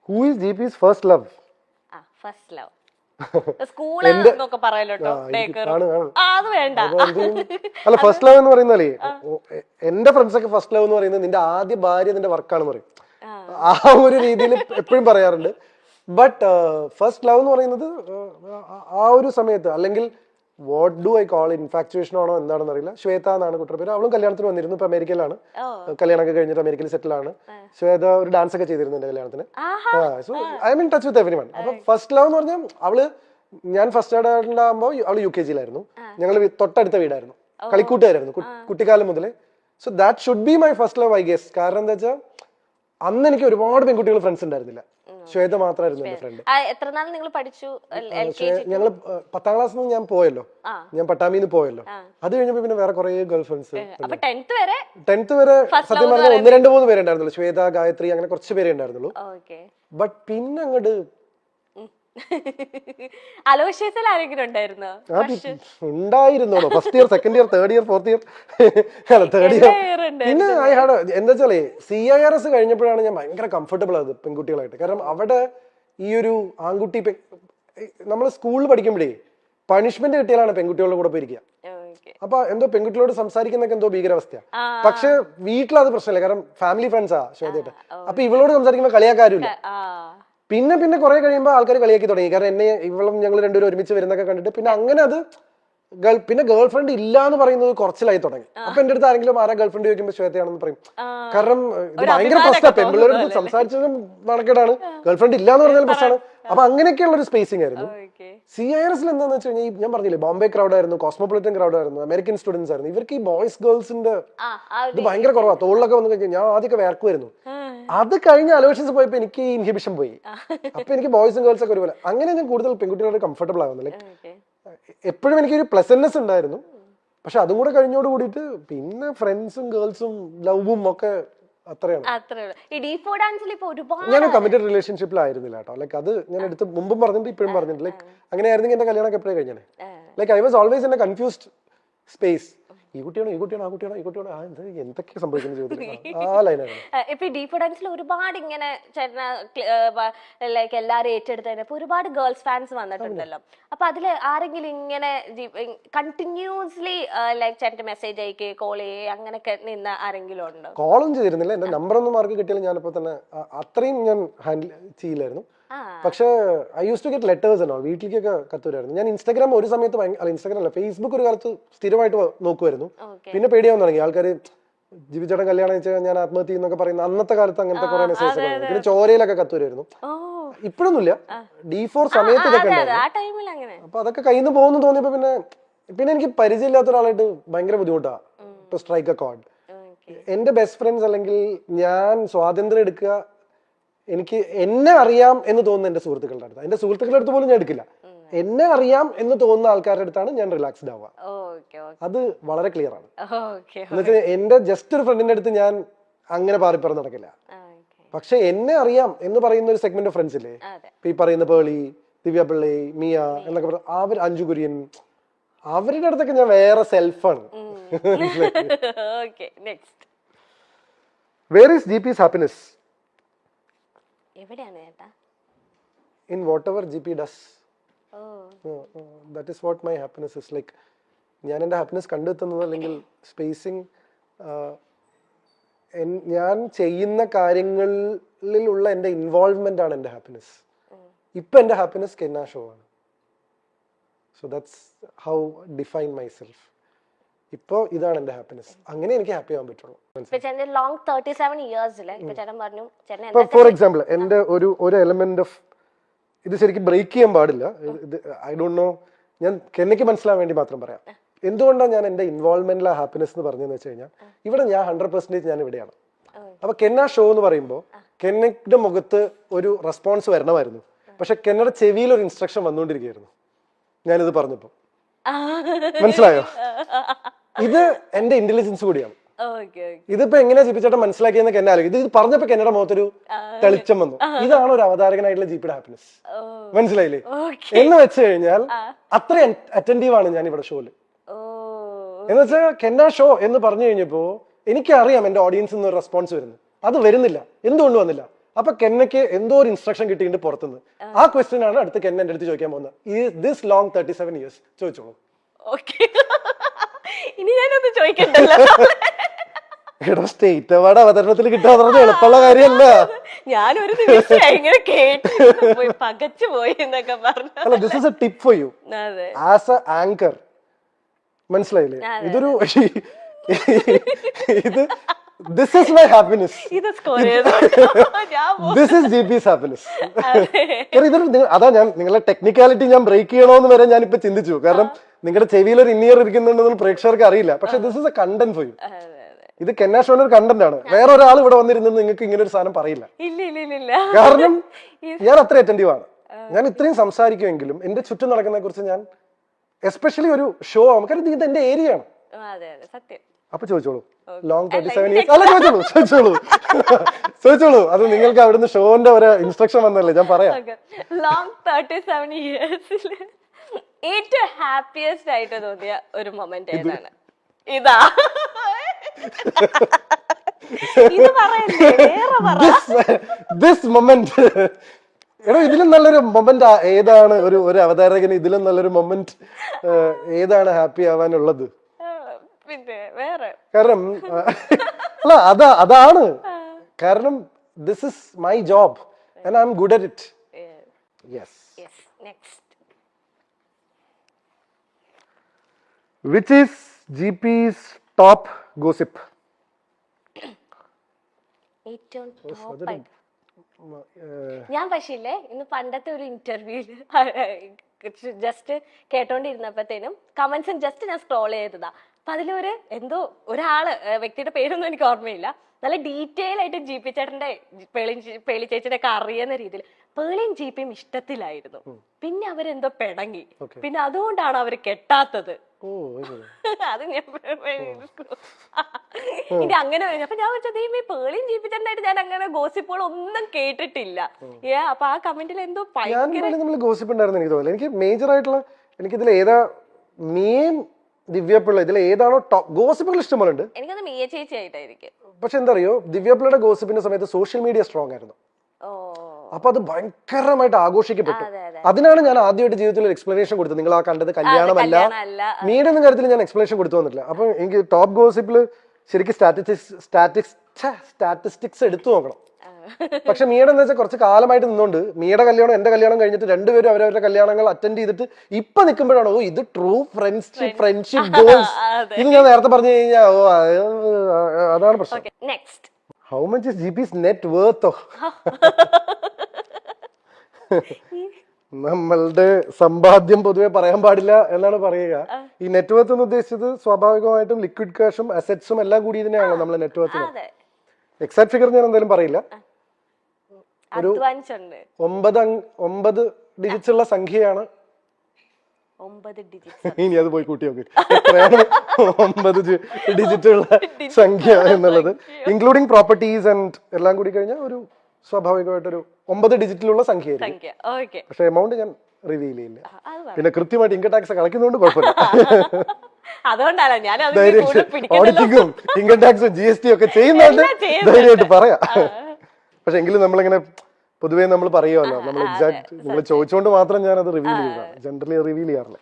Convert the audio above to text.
Who is GP's first love? First love സ്കൂളൊക്കെ പറയല്ലോ. അത് വേണ്ട. അല്ല, ഫസ്റ്റ് ലവ് എന്ന് പറയുന്നാലേ എന്റെ ഫ്രണ്ട്സ് ഒക്കെ ഫസ്റ്റ് ലവ് എന്ന് പറയുന്നത് നിന്റെ ആദ്യ ഭാര്യ നിന്റെ വർക്കാണെന്ന് പറയും. ആ ഒരു രീതിയിൽ എപ്പോഴും പറയാറുണ്ട്. ബട്ട് ഫസ്റ്റ് ലവ് എന്ന് പറയുന്നത് ആ ഒരു സമയത്ത്, അല്ലെങ്കിൽ what do I call infatuation ആണോ എന്താണെന്ന് അറിയില്ല. ശ്വേത എന്നാണ് കുട്ടിയുടെ പേര്. അവളും കല്യാണത്തിന് വന്നിരുന്നു. ഇപ്പൊ അമേരിക്കയിലാണ്. കല്യാണമൊക്കെ കഴിഞ്ഞിട്ട് അമേരിക്കയിൽ സെറ്റിൽ ആണ്. ശ്വേത ഒരു ഡാൻസ് ഒക്കെ ചെയ്തിരുന്നു എന്റെ കല്യാണത്തിന്. So I M in touch with every one. അപ്പൊ ഫസ്റ്റ് ലവ് എന്ന് പറഞ്ഞാൽ അവള്, ഞാൻ ഫസ്റ്റ് ഉണ്ടാകുമ്പോൾ അവള് UKG-ലായിരുന്നു. ഞങ്ങൾ തൊട്ടടുത്ത വീടായിരുന്നു, കളിക്കൂട്ടുകാരായിരുന്നു കുട്ടിക്കാലം മുതലേ. So that should be my first love I guess. കാരണം എന്താ വെച്ചാൽ അന്ന് എനിക്ക് ഒരുപാട് പെൺകുട്ടികൾ ഫ്രണ്ട്സ് ഉണ്ടായിരുന്നില്ല. ശ്വേത മാത്രമായിരുന്നു എന്റെ ഫ്രണ്ട്. എത്ര നാൾ നിങ്ങൾ പഠിച്ചു? ഞങ്ങള് 10ാം ക്ലാസ്സിൽ ഞാൻ പോയല്ലോ, ഞാൻ പട്ടാമിന്ന് പോയല്ലോ. അത് കഴിഞ്ഞപ്പോ പിന്നെ വേറെ കുറെ ഗേൾ ഫ്രണ്ട്സ്. 10th വരെ സത്യം പറഞ്ഞാൽ 1, 2, 3 പേരെ ഉണ്ടായിരുന്നുള്ളൂ. ശ്വേത, ഗായത്രി, അങ്ങനെ കുറച്ച് പേരെ ഉണ്ടായിരുന്നുള്ളൂ. ബട്ട് പിന്നെ അങ്ങോട്ട് അലോഷ്യത്തിൽ ആരെങ്കിലും ഉണ്ടായിരുന്നോ? ഉണ്ടായിരുന്നോ? First year, second year, third year, fourth year, third year. പിന്നെ ഐ ഹാഡ്, എന്താ വെച്ചാലേ CIRS കഴിഞ്ഞപ്പോഴാണ് ഞാൻ ഭയങ്കര കംഫർട്ടബിൾ ആയത് പെൺകുട്ടികളായിട്ട്. കാരണം അവിടെ ഈ ഒരു ആൺകുട്ടി, നമ്മൾ സ്കൂളിൽ പഠിക്കുമ്പോഴേ പണിഷ്മെന്റ് കിട്ടിയാലാണ് പെൺകുട്ടികളുടെ കൂടെ പോയിരിക്കുക. അപ്പൊ എന്തോ പെൺകുട്ടികളോട് സംസാരിക്കുന്നൊക്കെ എന്തോ ഭീകരാവസ്ഥ. പക്ഷെ വീട്ടിലത് പ്രശ്നമില്ല, കാരണം ഫാമിലി ഫ്രണ്ട്സാ ശ്വേതയായിട്ട്. അപ്പൊ ഇവളോട് സംസാരിക്കുമ്പോൾ കളിയാക്കാരുമില്ല. പിന്നെ കുറെ കഴിയുമ്പോൾ ആൾക്കാർ കളിയാക്കി തുടങ്ങി. കാരണം എന്നെ ഇവളും ഞങ്ങൾ രണ്ടുപേരും ഒരുമിച്ച് വരുന്നൊക്കെ കണ്ടിട്ട് പിന്നെ അങ്ങനെ അത് പിന്നെ ഗേൾ ഫ്രണ്ട് ഇല്ല എന്ന് പറയുന്നത് കുറച്ചിലായി തുടങ്ങി. അപ്പൊ എന്റെ അടുത്ത് ആരെങ്കിലും ആരാ ഗേൾ ഫ്രണ്ട് ചോദിക്കുമ്പോൾ ശ്വേതയാണെന്ന് പറയും. കാരണം ഇത് ഭയങ്കര പ്രശ്നമാണ്, പെൺപിള്ളേരുടെ സംസാരിച്ചതും നടക്കേടാണ്, ഗേൾ ഫ്രണ്ട് ഇല്ല എന്ന് പറഞ്ഞാൽ പ്രശ്നമാണ്. അപ്പൊ അങ്ങനെയൊക്കെയുള്ള ഒരു സ്പേസിംഗ് ആയിരുന്നു. CIRS-ൽ എന്താന്ന് വെച്ച് കഴിഞ്ഞാൽ ഞാൻ പറഞ്ഞില്ലേ, ബോംബെ ക്രൗഡ് ആയിരുന്നു, കോസ്മോപൊളിറ്റൻ ക്രൗഡ് ആയിരുന്നു, അമേരിക്കൻ സ്റ്റുഡൻസ് ആയിരുന്നു. ഇവർക്ക് ഈ ബോയ്സ് ഗേൾസിന്റെ ഇത് ഭയങ്കര കുറവാണ്. തോളിലൊക്കെ വന്നു കഴിഞ്ഞാൽ ഞാൻ ആദ്യമൊക്കെ വേർക്കുമായിരുന്നു. അത് കഴിഞ്ഞ അലോഷൻസ് പോയപ്പോ എനിക്ക് ഈ ഇൻഹിബിഷൻ പോയി. അപ്പൊ എനിക്ക് ബോയ്സും ഗേൾസ് ഒക്കെ ഒരുപോലെ. അങ്ങനെ ഞാൻ കൂടുതൽ പെൺകുട്ടികളോട് കംഫർട്ടബിൾ ആവുന്നു. ലൈക്ക് എപ്പോഴും എനിക്കൊരു പ്ലസന്റ്നെസ് ഉണ്ടായിരുന്നു. പക്ഷെ അതും കൂടെ കഴിഞ്ഞോട് കൂടിയിട്ട് പിന്നെ ഫ്രണ്ട്സും ഗേൾസും ലവും ഒക്കെ അത്രയാണ്. ഞാൻ കമ്മിറ്റഡ് റിലേഷൻഷിപ്പിലായിരുന്നില്ല കേട്ടോ. ലൈക്ക് അത് ഞാൻ എടുത്ത് മുമ്പും പറഞ്ഞിട്ട് ഇപ്പോഴും പറഞ്ഞിട്ട്, ലൈക്ക് അങ്ങനെയായിരുന്നെങ്കിൽ എന്റെ കല്യാണം എപ്പോഴും കഴിഞ്ഞേ. Like I was always in A confused space. ഈ കുട്ടിയാണോ, ഈ കുട്ടിയാണോ, ആ കുട്ടിയാണോ, ഈ കുട്ടിയാണോ, എന്തൊക്കെ സംഭവിക്കുന്ന ചോദ്യം ആ ലൈനാണ്. ഇപ്പൊ ഡീപ്പ് ഡാൻസിൽ ഒരുപാട് ഇങ്ങനെ ലൈക്ക് എല്ലാരും ഏറ്റെടുത്തതിന് ഒരുപാട് ഗേൾസ് ഫാൻസ് വന്നിട്ടുണ്ടല്ലോ. അപ്പൊ അതില് ആരെങ്കിലും ഇങ്ങനെ കണ്ടിന്യൂസ്ലി ലൈക്ക് ചേട്ടന്റെ മെസ്സേജ് അയക്കേ, കോൾ ചെയ്യേ, അങ്ങനെയൊക്കെ നിന്ന് ആരെങ്കിലും ഉണ്ടോ? കോളും ചെയ്തിരുന്നില്ല. എന്റെ നമ്പർ ഒന്നും മാർക്ക് കിട്ടിയാലും ഞാനിപ്പോ തന്നെ അത്രയും ഞാൻ ഹാൻഡിൽ ചെയ്യില്ലായിരുന്നു. പക്ഷെ I used to get letters എന്നോ, വീട്ടിലേക്കൊക്കെ കത്തുവരായിരുന്നു. ഞാൻ ഇൻസ്റ്റാഗ്രാം ഒരു സമയത്ത് ഇൻസ്റ്റാഗ്രാം അല്ല, ഫേസ്ബുക്ക് ഒരു കാലത്ത് സ്ഥിരമായിട്ട് നോക്കുമായിരുന്നു. പിന്നെ പേടിയാവാൻ തുടങ്ങി. ആൾക്കാർ ജീവിച്ചേട്ടൻ കല്യാണം വെച്ചാൽ ഞാൻ ആത്മഹത്യ എന്നൊക്കെ പറയുന്ന അന്നത്തെ കാലത്ത് അങ്ങനത്തെ കുറെ മെസ്സേജ് ഒക്കെ. പിന്നെ ചോരയിലൊക്കെ കത്തുവരായിരുന്നു. ഇപ്പോഴൊന്നുമില്ല, D4 സമയത്ത് ഇതൊക്കെ ഉണ്ടായിരുന്നു. അപ്പൊ അതൊക്കെ കയ്യിൽ നിന്ന് പോകുന്നു തോന്നിയപ്പോ പിന്നെ എനിക്ക് പരിചയമില്ലാത്ത ഒരാളായിട്ട് ഭയങ്കര ബുദ്ധിമുട്ടാണ് ടു സ്ട്രൈക്ക് എ കോർഡ്. എന്റെ ബെസ്റ്റ് ഫ്രണ്ട്സ് അല്ലെങ്കിൽ ഞാൻ സ്വാതന്ത്ര്യം എടുക്കുക, എനിക്ക് എന്നെ അറിയാം എന്ന് തോന്നുന്ന എന്റെ സുഹൃത്തുക്കളുടെ അടുത്ത്, എന്റെ സുഹൃത്തുക്കളുടെ അടുത്ത് പോലും ഞാൻ എടുക്കില്ല. എന്നെ അറിയാം എന്ന് തോന്നുന്ന ആൾക്കാരുടെ അടുത്താണ് ഞാൻ റിലാക്സ്ഡ് ആവുക. അത് വളരെ ക്ലിയർ ആണ്. എന്നുവെച്ചാൽ എന്റെ ജസ്റ്റ് ഒരു ഫ്രണ്ടിന്റെ അടുത്ത് ഞാൻ അങ്ങനെ പാറിപ്പറന്ന് നടക്കില്ല. പക്ഷെ എന്നെ അറിയാം എന്ന് പറയുന്ന ഒരു സെഗ്മെന്റ് ഓഫ് ഫ്രണ്ട്സ് ഇല്ലേ, ഈ പറയുന്ന പേളി, ദിവ്യ പിള്ളി, മിയ എന്നൊക്കെ പറഞ്ഞ അവർ, അഞ്ജു കുര്യൻ, അവരുടെ അടുത്തൊക്കെ ഞാൻ വേറെ സെൽഫാണ്. Where is GP's happiness? In whatever GP does. That is what my happiness is. Like ഞാൻ എൻ്റെ ഹാപ്പിനെസ് കണ്ടെത്തുന്നത് അല്ലെങ്കിൽ സ്പേസിങ്, ഞാൻ ചെയ്യുന്ന കാര്യങ്ങളിലുള്ള എൻ്റെ ഇൻവോൾവ്മെന്റ് ആണ് എൻ്റെ ഹാപ്പിനെസ്. ഇപ്പൊ എൻ്റെ ഹാപ്പിനെസ് കെന്ന ഷോ ആണ്. So that's how define my self. ഇപ്പൊ ഇതാണ് എന്റെ ഹാപ്പിനെസ്. അങ്ങനെ എനിക്ക് ഹാപ്പി ആവാൻ പറ്റുള്ളൂ. ഫോർ എക്സാമ്പിൾ എന്റെ ഒരു എലമെന്റ് ഓഫ് ഇത് ശരിക്കും ബ്രേക്ക് ചെയ്യാൻ പാടില്ല. ഐ ഡോണ്ട് നോ, ഞാൻ കെന്നയ്ക്ക് മനസ്സിലാൻ വേണ്ടി മാത്രം പറയാം. എന്തുകൊണ്ടാണ് ഞാൻ എന്റെ ഇൻവോൾവ്മെന്റിലെ ഹാപ്പിനെസ് എന്ന് പറഞ്ഞതെന്ന് വെച്ച് കഴിഞ്ഞാൽ, ഇവിടെ ഞാൻ 100% ഞാൻ ഇവിടെയാണ്. അപ്പൊ കെന്ന ഷോ എന്ന് പറയുമ്പോൾ കെന്നയുടെ മുഖത്ത് ഒരു റെസ്പോൺസ് വരണമായിരുന്നു. പക്ഷെ കെന്നയുടെ ചെവിയിൽ ഒരു ഇൻസ്ട്രക്ഷൻ വന്നുകൊണ്ടിരിക്കുകയായിരുന്നു ഞാനിത് പറഞ്ഞപ്പോ. മനസ്സിലായോ? ഇത് എന്റെ ഇന്റലിജൻസ് കൂടിയാണ്. ഇതിപ്പോ എങ്ങനെയാ ജിപിച്ചേട്ടൻ മനസ്സിലാക്കിയെന്ന് കെന്ന ആലോചിക്കും. ഇത് പറഞ്ഞപ്പോ കെന്നയുടെ മുഖത്തൊരു തെളിച്ചം വന്നു. ഇതാണ് ഒരു അവതാരകനായിട്ടുള്ള ജിപിയുടെ ഹാപ്പിനെസ്. മനസ്സിലായില്ലേ? എന്ന് വെച്ച് കഴിഞ്ഞാൽ അത്ര അറ്റൻറ്റീവ് ആണ് ഞാൻ ഇവിടെ ഷോയില്. എന്ന് വെച്ചാൽ കെന്ന ഷോ എന്ന് പറഞ്ഞു കഴിഞ്ഞപ്പോ എനിക്കറിയാം എന്റെ ഓഡിയൻസിൽ നിന്ന് ഒരു റെസ്പോൺസ് വരുന്നു. അത് വരുന്നില്ല. എന്തുകൊണ്ട് വന്നില്ല? അപ്പൊ കെന്നയ്ക്ക് എന്തോ ഒരു ഇൻസ്ട്രക്ഷൻ കിട്ടിയിട്ട് പുറത്തുനിന്ന്. ആ ക്വസ്റ്റ്യൻ ആണ് അടുത്ത് കെന്ന എന്റെ അടുത്ത് ചോദിക്കാൻ പോകുന്നത്. ഈ ദിസ് ലോങ് 37 years ചോദിച്ചോളൂ. ഓക്കെ, ഇനി ഞാനൊന്ന് ചോദിക്കണ്ടല്ലോ. എടോ, സ്റ്റേറ്റ് അവാർഡ് അവതരണത്തിൽ കിട്ടാൻ പറഞ്ഞ എളുപ്പമുള്ള കാര്യമല്ല. ഞാനൊരു നിമിഷം ഇങ്ങനെ കേട്ട് പോയി പകച്ചു പോയി എന്നൊക്കെ പറഞ്ഞു. അല്ല, this is A tip for you അതെ, ആസ് എ ആങ്കർ. മനസ്സിലായില്ലേ? ഇതൊരു ഇത് ദിസ് ഇസ് മൈ ഹാപ്പിനെസ്. ഇത് സ്കോർ ചെയ്തു. This is GP's happiness. അതാ ഞാൻ നിങ്ങളെ ടെക്നിക്കാലിറ്റി ഞാൻ ബ്രേക്ക് ചെയ്യണോന്ന് വരെ ഞാൻ ഇപ്പൊ ചിന്തിച്ചു. കാരണം നിങ്ങളുടെ ചെവിയിൽ ഒരു ഇന്നിയർ ഇരിക്കുന്നുണ്ടെന്ന് പ്രേക്ഷകർക്ക് അറിയില്ല. പക്ഷെ this is A content for you. ഇത് കെന്ന ഷോന്റെ ഒരു കണ്ടന്റ് ആണ്. വേറെ ഒരാൾ ഇവിടെ വന്നിരുന്നത് നിങ്ങൾക്ക് ഇങ്ങനെ ഒരു സാധനം പറയില്ല. കാരണം ഞാൻ അത്ര അറ്റൻറ്റീവ് ആണ്. ഞാൻ ഇത്രയും സംസാരിക്കുമെങ്കിലും എന്റെ ചുറ്റും നടക്കുന്നതിനെ കുറിച്ച് ഞാൻ എസ്പെഷ്യലി ഒരു ഷോ ആവുമ്പോൾ ഇത് എന്റെ ഏരിയ ആണ്. അപ്പൊ ചോദിച്ചോളൂ, ലോങ് 37 years. അല്ല, ചോദിച്ചോളൂ. അത് നിങ്ങൾക്ക് അവിടുന്ന് ഷോന്റെ ഒരു ഇൻസ്ട്രക്ഷൻ വന്നല്ലേ, ഞാൻ പറയാം. ലോങ് 37 years ഏറ്റവും ഹാപ്പിയസ്റ്റ് ആയിട്ട് തോന്നിയ ഒരു മൊമെന്റ് ഏതാണ്? ഇതാ, ഇത് പറയല്ലേ, വേറെ പറ. This moment. എടോ, ഇതിലും നല്ലൊരു മൊമെന്റ് ഏതാണ്? ഒരു അവതാരകന് ഇതിലും നല്ലൊരു മൊമെന്റ് ഏതാണ് ഹാപ്പി ആവാനുള്ളത്? പിന്നെ വേറെ കാരണം അല്ല, അതാണ് കാരണം this is my job and I am good at it. Yes. Next, which is GP's top gossip? ഏറ്റവും ടോപ്പ് ആയിട്ട് ഞാൻ പക്ഷേ ഇന്ന് പണ്ടത്തെ ഒരു ഇന്റർവ്യൂല് ജസ്റ്റ് കേട്ടോണ്ടിരുന്നപ്പോഴത്തേനും കമന്റ്സും ജസ്റ്റ് ഞാൻ സ്ക്രോൾ ചെയ്തതാ. അപ്പൊ അതിലൊരു എന്തോ ഒരാള്, വ്യക്തിയുടെ പേരൊന്നും എനിക്ക് ഓർമ്മയില്ല, നല്ല ഡീറ്റെയിൽ ആയിട്ട് GP ചേട്ടന്റെ പേളി ചേച്ചിയുടെ ഒക്കെ അറിയുന്ന രീതിയിൽ പേളിയും GPയും ഇഷ്ടത്തിലായിരുന്നു. പിന്നെ അവരെന്തോ പിണങ്ങി. പിന്നെ അതുകൊണ്ടാണ് അവര് കെട്ടാത്തത്. അത് ഞാൻ ഇനി അങ്ങനെ അപ്പൊ ഞാൻ വെച്ചത് ഈ പേളിയും GP ചേട്ടനായിട്ട് ഞാൻ അങ്ങനെ ഗോസിപ്പുകൾ ഒന്നും കേട്ടിട്ടില്ല. അപ്പൊ ആ കമന്റിൽ എന്തോ ഗോസിപ്പ് ഉണ്ടായിരുന്നു എനിക്ക് തോന്നുന്നു. എനിക്ക് മേജർ ആയിട്ടുള്ള എനിക്കിതിൽ ഏതാ ദിവ്യപിള്ള, ഇതിൽ ഏതാണോ ടോപ്പ് ഗോസിപ്പുകൾ ഇഷ്ടംപോലെ ഉണ്ട്. എനിക്കത് മിയ ചേച്ചി ആയിട്ടായിരിക്കും. പക്ഷെ എന്താ അറിയോ, ദിവ്യപിള്ളയുടെ ഗോസിപ്പിന്റെ സമയത്ത് സോഷ്യൽ മീഡിയ സ്ട്രോങ് ആയിരുന്നു. അപ്പൊ അത് ഭയങ്കരമായിട്ട് ആഘോഷിക്കപ്പെട്ടു. അതിനാണ് ഞാൻ ആദ്യമായിട്ട് ജീവിതത്തിൽ ഒരു എക്സ്പ്ലനേഷൻ കൊടുത്തത്. നിങ്ങൾ ആ കണ്ടത് കല്യാണമല്ല, മീഡിയ എന്ന കാര്യത്തിൽ ഞാൻ എക്സ്പ്ലനേഷൻ കൊടുത്തു വന്നിട്ടില്ല. അപ്പൊ എനിക്ക് ടോപ്പ് ഗോസിപ്പിൽ ശരിക്കും സ്റ്റാറ്റിസ്റ്റിക്സ് എടുത്തു നോക്കണം. പക്ഷെ മീയുടെ എന്ന് വെച്ചാൽ കുറച്ച് കാലമായിട്ട് നിന്നുകൊണ്ട് മീയുടെ കല്യാണം എന്റെ കല്യാണം കഴിഞ്ഞിട്ട് രണ്ടുപേരും അവരവരുടെ കല്യാണങ്ങൾ അറ്റൻഡ് ചെയ്തിട്ട് ഇപ്പൊ നിൽക്കുമ്പോഴാണോ ഇത് ട്രൂ ഫ്രണ്ട്ഷിപ്പ് ഗോൾസ്. ഇത് ഞാൻ നേരത്തെ പറഞ്ഞു കഴിഞ്ഞാൽ അതാണ് പ്രശ്നം. How much is GP's net വർത്തോ? നമ്മളുടെ സമ്പാദ്യം പൊതുവെ പറയാൻ പാടില്ല എന്നാണ് പറയുക. ഈ നെറ്റ് വർത്ത് എന്ന് ഉദ്ദേശിച്ചത് സ്വാഭാവികമായിട്ടും ലിക്വിഡ് ക്യാഷും അസറ്റ്സും എല്ലാം കൂടി ഇതിനെയാണല്ലോ നമ്മൾ നെറ്റ് വർത്ത്. എക്സാക്ട് ഫിഗർ ഞാൻ എന്തായാലും പറയില്ല. ഒരു 9 ഡിജിറ്റ്സ് ഉള്ള സംഖ്യയാണ്. ഇനി അത് പോയി കൂട്ടി നോക്ക് എത്രയാണ് 9 ഡിജിറ്റ് ഉള്ള സംഖ്യ എന്നുള്ളത്, ഇൻക്ലൂഡിങ് പ്രോപ്പർട്ടീസ് ആൻഡ് എല്ലാം കൂടി കഴിഞ്ഞാൽ ഒരു സ്വാഭാവികമായിട്ടൊരു 9 ഡിജിറ്റിലുള്ള സംഖ്യ. പക്ഷെ എമൗണ്ട് ഞാൻ റിവീൽ ചെയ്യില്ല. പിന്നെ കൃത്യമായിട്ട് ഇൻകം ടാക്സ് കളയ്ക്കുന്നതുകൊണ്ട് കുഴപ്പമില്ല. ഓഡിറ്റിങ്ങും ഇൻകം ടാക്സും GST ഒക്കെ ചെയ്യുന്നതുകൊണ്ട് ധൈര്യമായിട്ട് പറയാം. പക്ഷെ എങ്കിലും നമ്മളിങ്ങനെ പൊതുവേ നമ്മൾ പറയുമല്ലോ, നമ്മൾ എക്സാക്ട് നിങ്ങൾ ചോദിച്ചുകൊണ്ട് മാത്രം ഞാൻ അത് റിവീൽ ചെയ്തതാണ്. ജനറലി റിവീൽ ചെയ്യാറില്ല.